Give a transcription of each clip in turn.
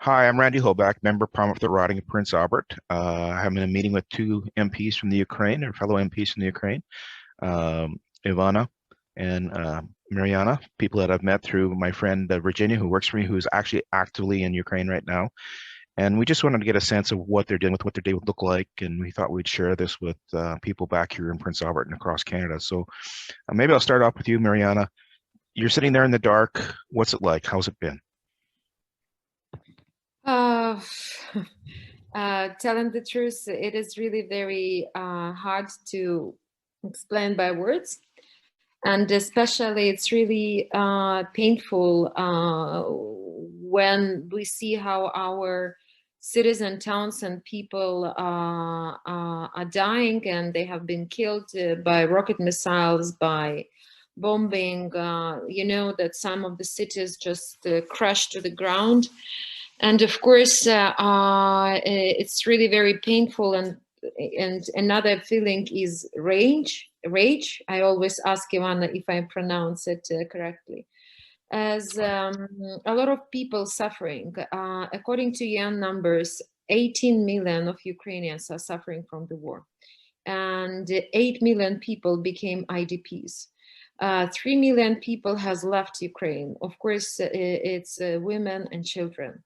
Hi, I'm Randy Hoback, member Parliament for the riding of Prince Albert. I'm in a meeting with two MPs from the Ukraine, or fellow MPs from the Ukraine, Ivanna and Mariana, people that I've met through my friend Virginia, who works for me, who's actually actively in Ukraine right now. And we just wanted to get a sense of what they're doing with what their day would look like. And we thought we'd share this with people back here in Prince Albert and across Canada. So maybe I'll start off with you, Mariana. You're sitting there in the dark. What's it like? How's it been? Uh, Telling the truth, it is really very hard to explain by words. And especially, it's really painful when we see how our cities and towns and people are dying, and they have been killed by rocket missiles, by bombing. That some of the cities just crashed to the ground. And of course, it's really very painful. And another feeling is rage. I always ask Ivanna if I pronounce it correctly. As a lot of people suffering. According to UN numbers, 18 million of Ukrainians are suffering from the war, and 8 million people became IDPs. 3 million people has left Ukraine. Of course, it's women and children.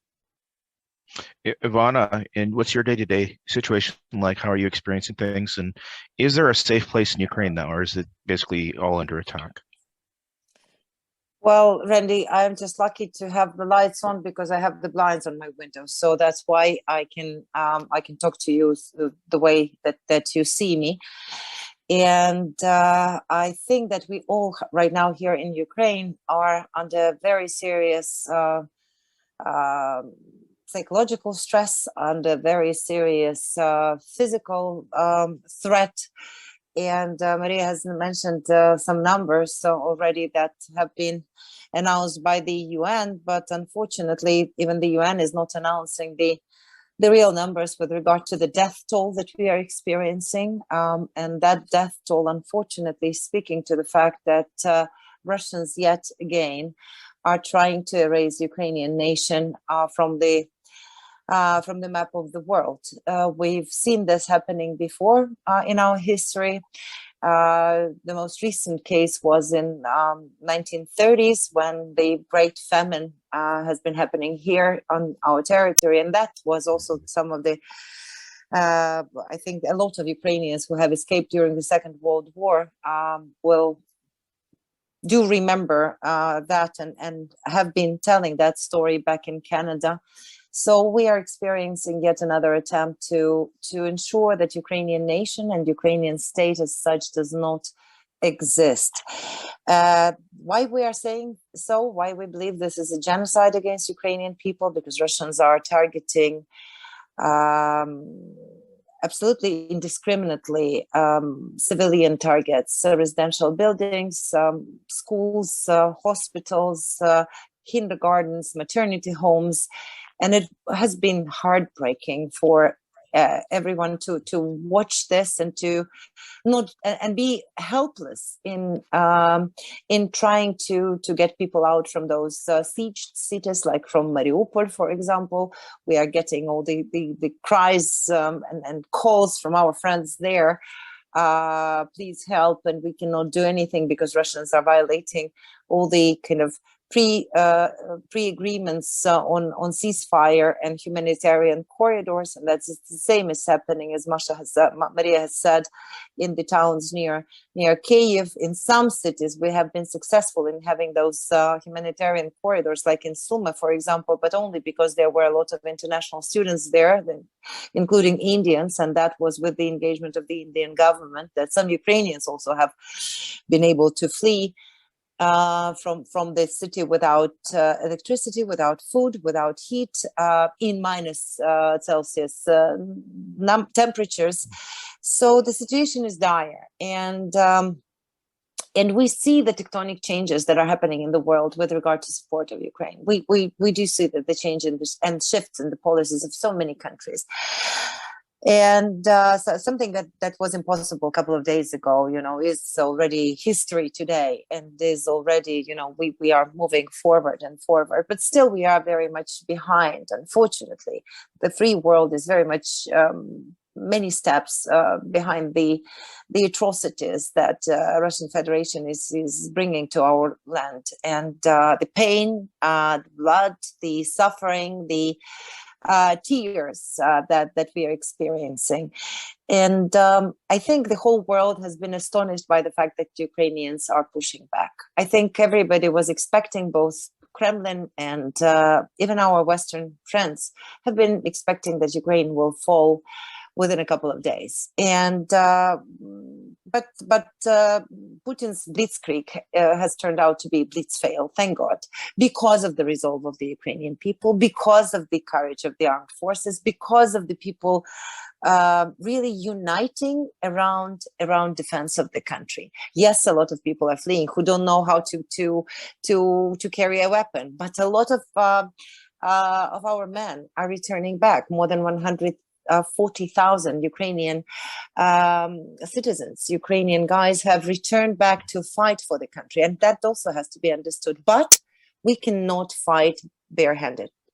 Ivana, and what's your day-to-day situation like? How are you experiencing things? And is there a safe place in Ukraine now, or is it basically all under attack? Well, Randy, I'm just lucky to have the lights on because I have the blinds on my window, so that's why I can talk to you the way that you see me. And I think that we all right now here in Ukraine are under very serious uh, psychological stress, under very serious physical threat. And Maria has mentioned some numbers already that have been announced by the UN, but unfortunately, even the UN is not announcing the real numbers with regard to the death toll that we are experiencing. And that death toll, unfortunately, speaking to the fact that Russians yet again are trying to erase Ukrainian nation from the map of the world. We've seen this happening before in our history. The most recent case was in 1930s when the Great Famine has been happening here on our territory, and that was also some of the I think a lot of Ukrainians who have escaped during the Second World War will do remember that and have been telling that story back in Canada. So we are experiencing yet another attempt to ensure that Ukrainian nation and Ukrainian state as such does not exist. Why we are saying so, why we believe this is a genocide against Ukrainian people, because Russians are targeting absolutely indiscriminately civilian targets, residential buildings, schools, hospitals, kindergartens, maternity homes. And it has been heartbreaking for everyone to watch this and to not and be helpless in trying to get people out from those sieged cities, like from Mariupol, for example. We are getting all the cries and calls from our friends there. Please help, and we cannot do anything because Russians are violating all the kind of pre-agreements on ceasefire and humanitarian corridors, and that's the same is happening, as Maria has said, in the towns near Kyiv. In some cities, we have been successful in having those humanitarian corridors, like in Sumy, for example, but only because there were a lot of international students there, including Indians, and that was with the engagement of the Indian government. That some Ukrainians also have been able to flee from the city without electricity, without food, without heat, in minus Celsius temperatures. So the situation is dire, and we see the tectonic changes that are happening in the world with regard to support of Ukraine. We do see that the change in and shifts in the policies of so many countries. And so something that was impossible a couple of days ago, is already history today, and is already, we are moving forward and forward, but still we are very much behind. Unfortunately, the free world is very much many steps behind the atrocities that Russian Federation is bringing to our land, and the pain, the blood, the suffering, the tears that we are experiencing. And I think the whole world has been astonished by the fact that Ukrainians are pushing back. I think everybody was expecting, both Kremlin and even our Western friends have been expecting that Ukraine will fall within a couple of days. And but Putin's blitzkrieg has turned out to be blitzfail, thank God, because of the resolve of the Ukrainian people, because of the courage of the armed forces, because of the people really uniting around defense of the country. Yes, a lot of people are fleeing who don't know how to carry a weapon, but a lot of our men are returning back. More than 140,000 Ukrainian citizens, Ukrainian guys have returned back to fight for the country. And that also has to be understood. But we cannot fight barehanded.